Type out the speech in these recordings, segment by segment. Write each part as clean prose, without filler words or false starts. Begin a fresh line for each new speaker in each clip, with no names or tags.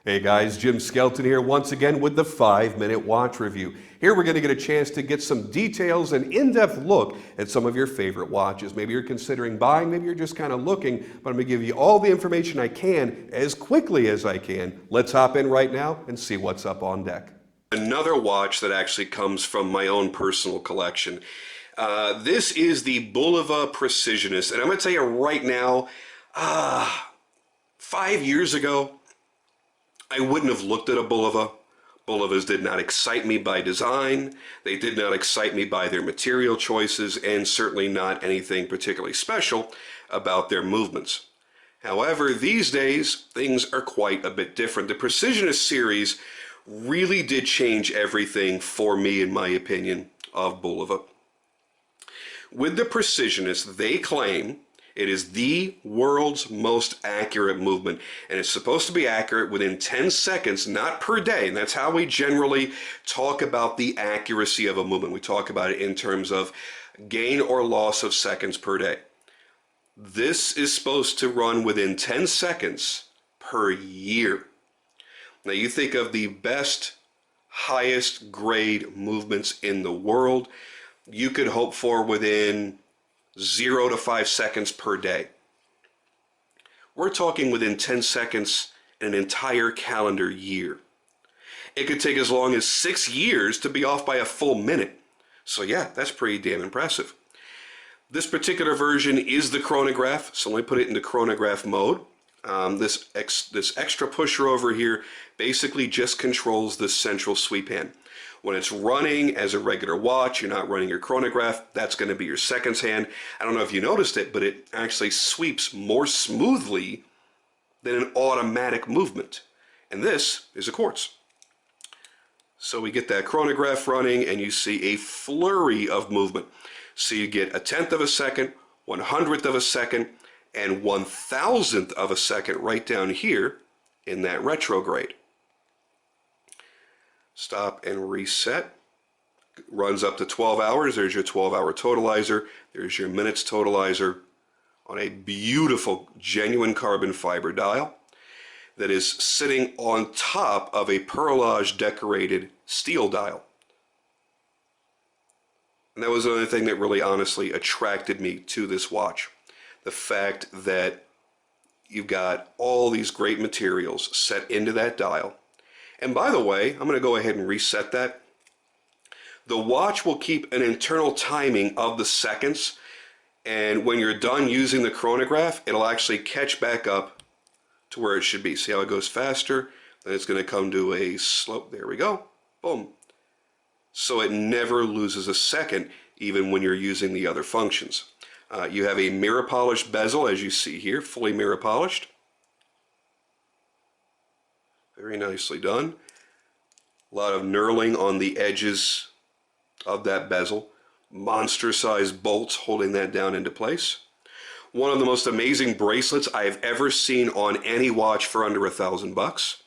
Hey guys, Jim Skelton here once again with the 5-Minute Watch Review. Here we're going to get a chance to get some details and in-depth look at some of your favorite watches. Maybe you're considering buying, maybe you're just kind of looking, but I'm going to give you all the information I can as quickly as I can. Let's hop in right now and see what's up on deck. Another watch that actually comes from my own personal collection. This is the Bulova Precisionist, and I'm going to tell you right now, 5 years ago, I wouldn't have looked at a Bulova. Bulovas did not excite me by design, they did not excite me by their material choices, and certainly not anything particularly special about their movements. However, these days, things are quite a bit different. The Precisionist series really did change everything for me, in my opinion, of Bulova. With the Precisionist, they claim it is the world's most accurate movement, and it's supposed to be accurate within 10 seconds, not per day. And that's how we generally talk about the accuracy of a movement. We talk about it in terms of gain or loss of seconds per day. This is supposed to run within 10 seconds per year. Now you think of the best, highest grade movements in the world, you could hope for within 0 to 5 seconds per day. We're talking within 10 seconds in an entire calendar year. It could take as long as 6 years to be off by a full minute. So yeah, that's pretty damn impressive. This particular version is the chronograph, so let me put it into chronograph mode. This extra pusher over here basically just controls the central sweep hand. When it's running as a regular watch, you're not running your chronograph, that's going to be your seconds hand. I don't know if you noticed it, but it actually sweeps more smoothly than an automatic movement. And this is a quartz. So we get that chronograph running and you see a flurry of movement. So you get 1/10 of a second, 1/100th of a second, and 1,000th of a second right down here in that retrograde. Stop and reset. Runs up to 12 hours. There's your 12-hour totalizer. There's your minutes totalizer on a beautiful, genuine carbon fiber dial that is sitting on top of a perlage decorated steel dial. And that was another thing that really honestly attracted me to this watch. The fact that you've got all these great materials set into that dial. And by the way, I'm going to go ahead and reset that. The watch will keep an internal timing of the seconds, and when you're done using the chronograph, it'll actually catch back up to where it should be. See how it goes faster? Then it's going to come to a slope. There we go. Boom. So it never loses a second, even when you're using the other functions. You have a mirror polished bezel, as you see here, fully mirror polished. Very nicely done. A lot of knurling on the edges of that bezel. Monster-sized bolts holding that down into place. One of the most amazing bracelets I've ever seen on any watch for under $1,000.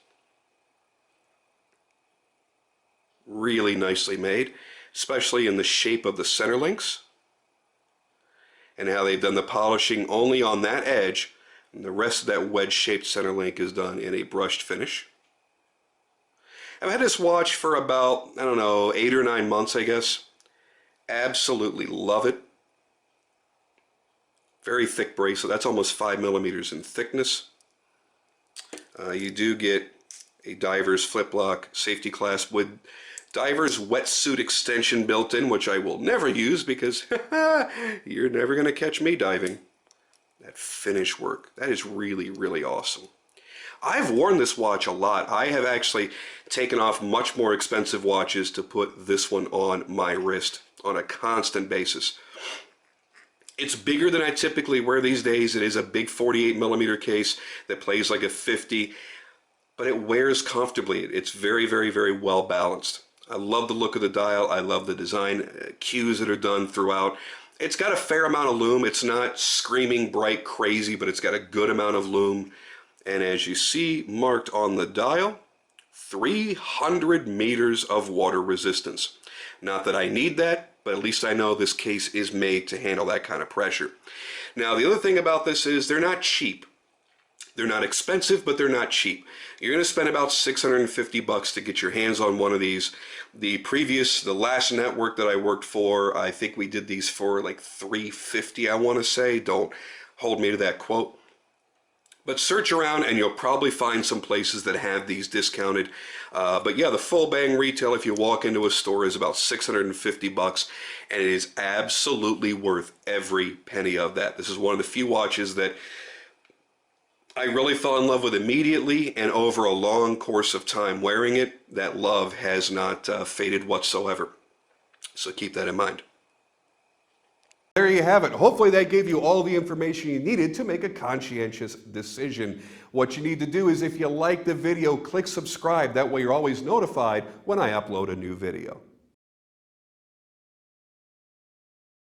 Really nicely made, especially in the shape of the center links. And how they've done the polishing only on that edge, and the rest of that wedge-shaped center link is done in a brushed finish. I've had this watch for about, I don't know, 8 or 9 months, I guess. Absolutely love it. Very thick bracelet. That's almost 5 millimeters in thickness. You do get a diver's flip lock safety clasp with diver's wetsuit extension built in, which I will never use because you're never going to catch me diving. That finish work, that is really, really awesome. I've worn this watch a lot. I have actually taken off much more expensive watches to put this one on my wrist on a constant basis. It's bigger than I typically wear these days. It is a big 48 millimeter case that plays like a 50, but it wears comfortably. It's very, very, very well balanced. I love the look of the dial. I love the design cues that are done throughout. It's got a fair amount of lume. It's not screaming bright crazy, but it's got a good amount of lume. And as you see marked on the dial, 300 meters of water resistance. Not that I need that, but at least I know this case is made to handle that kind of pressure. Now, the other thing about this is they're not cheap. They're not expensive, but they're not cheap. You're going to spend about $650 to get your hands on one of these. The last network that I worked for, I think we did these for like $350, I want to say. Don't hold me to that quote. But search around and you'll probably find some places that have these discounted. But yeah, the full bang retail, if you walk into a store, is about $650, and it is absolutely worth every penny of that. This is one of the few watches that I really fell in love with immediately, and over a long course of time wearing it, that love has not faded whatsoever. So keep that in mind.
There you have it. Hopefully that gave you all the information you needed to make a conscientious decision. What you need to do is, if you like the video, click subscribe. That way you're always notified when I upload a new video.